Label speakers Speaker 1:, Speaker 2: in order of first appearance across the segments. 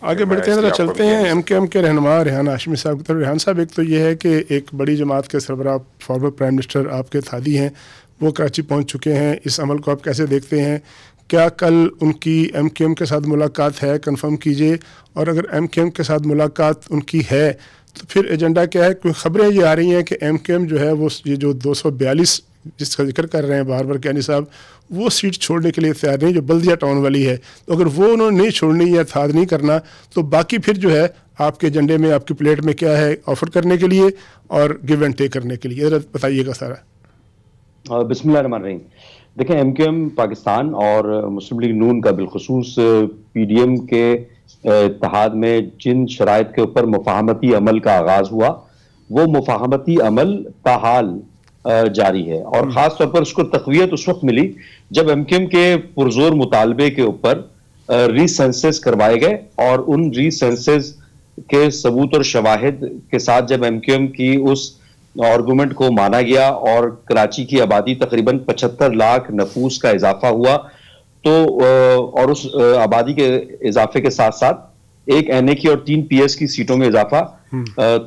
Speaker 1: آگے بڑھتے ہیں، ذرا چلتے ہیں ایم کیو ایم کے رہنما ریحان ہاشمی صاحب کی طرف۔ ریحان صاحب، ایک تو یہ ہے کہ ایک بڑی جماعت کے سربراہ فارمر پرائم منسٹر آپ کے تھادی ہیں، وہ کراچی پہنچ چکے ہیں، اس عمل کو آپ کیسے دیکھتے ہیں؟ کیا کل ان کی ایم کیو ایم کے ساتھ ملاقات ہے؟ کنفرم کیجئے، اور اگر ایم کیو ایم کے ساتھ ملاقات ان کی ہے تو پھر ایجنڈا کیا ہے؟ کیونکہ خبریں یہ آ رہی ہیں کہ ایم کیو ایم جو ہے وہ یہ جو 242 جس کا ذکر کر رہے ہیں بار بار کیانی صاحب، وہ سیٹ چھوڑنے کے لیے تیار نہیں، جو بلدیہ ٹاؤن والی ہے، تو اگر وہ انہوں نے نہیں چھوڑنی یا تھاد نہیں کرنا تو باقی پھر جو ہے آپ کے ایجنڈے میں، آپ کی پلیٹ میں کیا ہے آفر کرنے کے لیے اور گیو اینڈ ٹیک کرنے کے لیے؟ ذرا بتائیے گا سارا۔
Speaker 2: بسم اللہ الرحمن الرحیم۔ دیکھیں، ایم کیو ایم پاکستان اور مسلم لیگ نون کا بالخصوص پی ڈی ایم کے اتحاد میں جن شرائط کے اوپر مفاہمتی عمل کا آغاز ہوا، وہ مفاہمتی عمل تاحال جاری ہے، اور خاص طور پر اس کو تقویت اس وقت ملی جب ایم کیو ایم کے پرزور مطالبے کے اوپر ری سینسس کروائے گئے، اور ان ری سینسس کے ثبوت اور شواہد کے ساتھ جب ایم کیو ایم کی اس آرگومنٹ کو مانا گیا اور کراچی کی آبادی تقریباً 75 لاکھ نفوس کا اضافہ ہوا، تو اور اس آبادی کے اضافے کے ساتھ ساتھ ایک این اے کی اور 3 پی ایس کی سیٹوں میں اضافہ،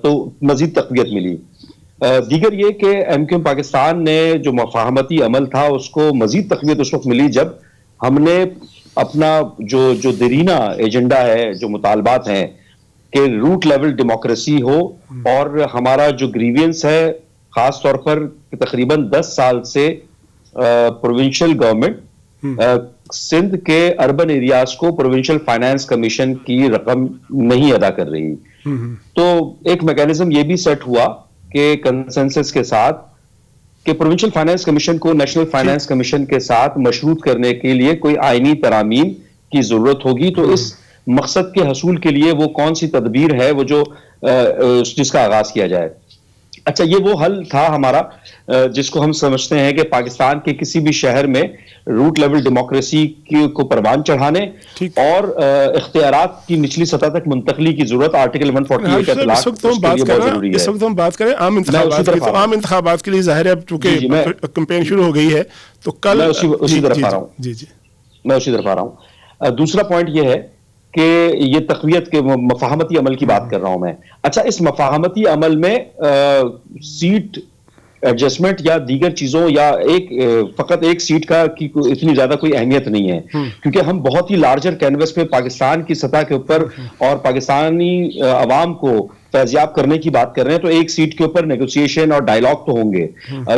Speaker 2: تو مزید تقویت ملی۔ دیگر یہ کہ ایم کیو ایم پاکستان نے جو مفاہمتی عمل تھا اس کو مزید تقویت اس وقت ملی جب ہم نے اپنا جو دیرینہ ایجنڈا ہے، جو مطالبات ہیں کہ روٹ لیول ڈیموکریسی ہو، اور ہمارا جو گریوینس ہے خاص طور پر تقریباً 10 سال سے پروونشل گورنمنٹ سندھ کے اربن ایریاز کو پروونشل فائنانس کمیشن کی رقم نہیں ادا کر رہی، تو ایک میکینزم یہ بھی سیٹ ہوا کہ کنسنسس کے ساتھ کہ پروونشل فائنانس کمیشن کو نیشنل فائنانس کمیشن کے ساتھ مشروط کرنے کے لیے کوئی آئینی ترامیم کی ضرورت ہوگی، تو اس مقصد کے حصول کے لیے وہ کون سی تدبیر ہے وہ جو جس کا آغاز کیا جائے۔ اچھا، یہ وہ حل تھا ہمارا جس کو ہم سمجھتے ہیں کہ پاکستان کے کسی بھی شہر میں روٹ لیول ڈیموکریسی کو پروان چڑھانے اور اختیارات کی نچلی سطح تک منتقلی کی ضرورت آرٹیکل 148 کا اطلاق
Speaker 1: اس وقت ہم بات کریں عام انتخابات کی، تو عام انتخابات کے لیے ظاہر ہے اب چونکہ کمپین شروع ہو گئی ہے تو کل
Speaker 2: میں اسی طرف آ رہا ہوں۔ دوسرا پوائنٹ یہ ہے کہ یہ تقویت کے مفاہمتی عمل کی بات کر رہا ہوں میں۔ اچھا، اس مفاہمتی عمل میں سیٹ ایڈجسٹمنٹ یا دیگر چیزوں یا فقط ایک سیٹ کا کی اتنی زیادہ کوئی اہمیت نہیں ہے، کیونکہ ہم بہت ہی لارجر کینوس پہ پاکستان کی سطح کے اوپر اور پاکستانی عوام کو فیضیاب کرنے کی بات کر رہے ہیں، تو ایک سیٹ کے اوپر نیگوسیشن اور ڈائیلاگ تو ہوں گے،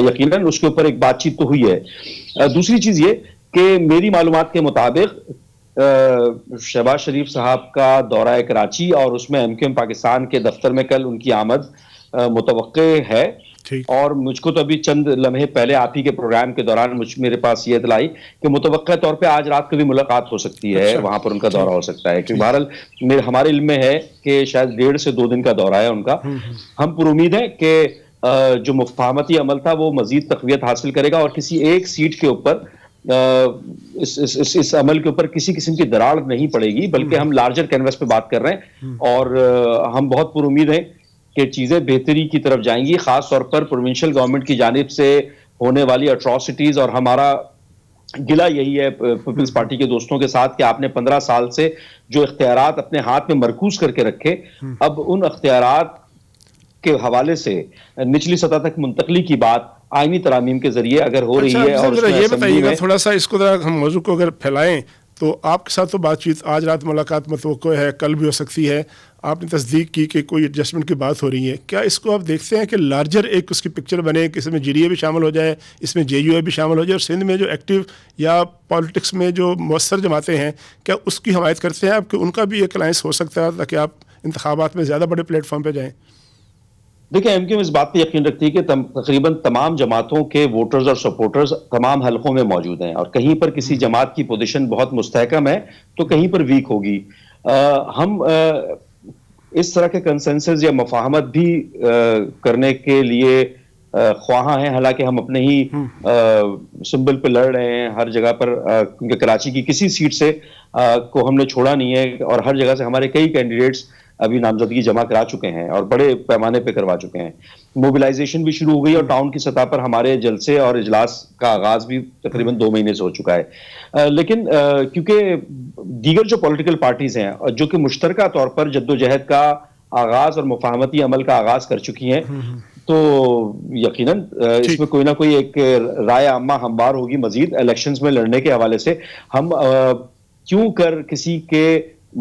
Speaker 2: یقیناً اس کے اوپر ایک بات چیت تو ہوئی ہے۔ دوسری چیز یہ کہ میری معلومات کے مطابق شہباز شریف صاحب کا دورہ کراچی اور اس میں ایم کیو ایم پاکستان کے دفتر میں کل ان کی آمد متوقع ہے، اور مجھ کو تو ابھی چند لمحے پہلے آپ ہی کے پروگرام کے دوران میرے پاس یہ اطلاع کہ متوقع طور پہ آج رات کو بھی ملاقات ہو سکتی ہے، وہاں پر ان کا دورہ ہو سکتا ہے، کیونکہ بہرحال ہمارے علم میں ہے کہ شاید 1.5 سے 2 دن کا دورہ ہے ان کا۔ ہم پر امید ہیں کہ جو مفاہمتی عمل تھا وہ مزید تقویت حاصل کرے گا، اور کسی ایک سیٹ کے اوپر اس عمل کے اوپر کسی قسم کی دراڑ نہیں پڑے گی، بلکہ ہم لارجر کینوس پہ بات کر رہے ہیں، اور ہم بہت پر امید ہیں کہ چیزیں بہتری کی طرف جائیں گی، خاص طور پر پروونشل گورنمنٹ کی جانب سے ہونے والی اٹراسٹیز۔ اور ہمارا گلہ یہی ہے پیپلز پارٹی کے دوستوں کے ساتھ کہ آپ نے 15 سال سے جو اختیارات اپنے ہاتھ میں مرکوز کر کے رکھے، اب ان اختیارات کے حوالے سے نچلی سطح تک منتقلی کی بات آئینی ترامیم کے ذریعے اگر ہو رہی ہے، اور
Speaker 1: یہ بتائیے گا تھوڑا سا اس کو ذرا ہم موضوع کو اگر پھیلائیں تو آپ کے ساتھ تو بات چیت آج رات ملاقات متوقع ہے، کل بھی ہو سکتی ہے، آپ نے تصدیق کی کہ کوئی ایڈجسٹمنٹ کی بات ہو رہی ہے، کیا اس کو آپ دیکھتے ہیں کہ لارجر ایک اس کی پکچر بنے کہ اس میں جی ڈی اے بھی شامل ہو جائے، اس میں جے یو اے بھی شامل ہو جائے، اور سندھ میں جو ایکٹیو یا پالیٹکس میں جو مؤثر جماعتیں ہیں کیا اس کی حمایت کرتے ہیں آپ کہ ان کا بھی ایک الائنس ہو سکتا ہے تاکہ آپ انتخابات میں زیادہ بڑے پلیٹ فارم پہ جائیں؟
Speaker 2: دیکھیں، ایم کیو ایم اس بات پہ یقین رکھتی ہے کہ تقریباً تمام جماعتوں کے ووٹرز اور سپورٹرز تمام حلقوں میں موجود ہیں، اور کہیں پر کسی جماعت کی پوزیشن بہت مستحکم ہے تو کہیں پر ویک ہوگی۔ ہم اس طرح کے کنسنسس یا مفاہمت بھی کرنے کے لیے خواہاں ہیں، حالانکہ ہم اپنے ہی سمبل پہ لڑ رہے ہیں ہر جگہ پر، کیونکہ کراچی کی کسی سیٹ سے کو ہم نے چھوڑا نہیں ہے، اور ہر جگہ سے ہمارے کئی کینڈیڈیٹس ابھی نامزدگی جمع کرا چکے ہیں اور بڑے پیمانے پہ کروا چکے ہیں. موبلائزیشن بھی شروع ہو گئی اور ٹاؤن کی سطح پر ہمارے جلسے اور اجلاس کا آغاز بھی تقریباً 2 مہینے سے ہو چکا ہے. لیکن کیونکہ دیگر جو پولیٹیکل پارٹیز ہیں جو کہ مشترکہ طور پر جدوجہد کا آغاز اور مفاہمتی عمل کا آغاز کر چکی ہیں, تو یقیناً اس میں کوئی نہ کوئی ایک رائے عامہ ہموار ہوگی. مزید الیکشنز میں لڑنے کے حوالے سے ہم کیوں کر کسی کے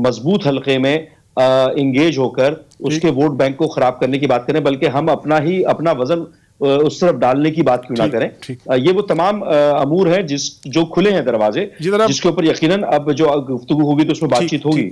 Speaker 2: مضبوط حلقے میں انگیج ہو کر اس کے ووٹ بینک کو خراب کرنے کی بات کریں, بلکہ ہم اپنا وزن اس طرف ڈالنے کی بات کیوں نہ کریں. یہ وہ تمام امور ہیں جو کھلے ہیں دروازے, جس کے اوپر یقیناً اب جو گفتگو ہوگی تو اس میں بات چیت ہوگی.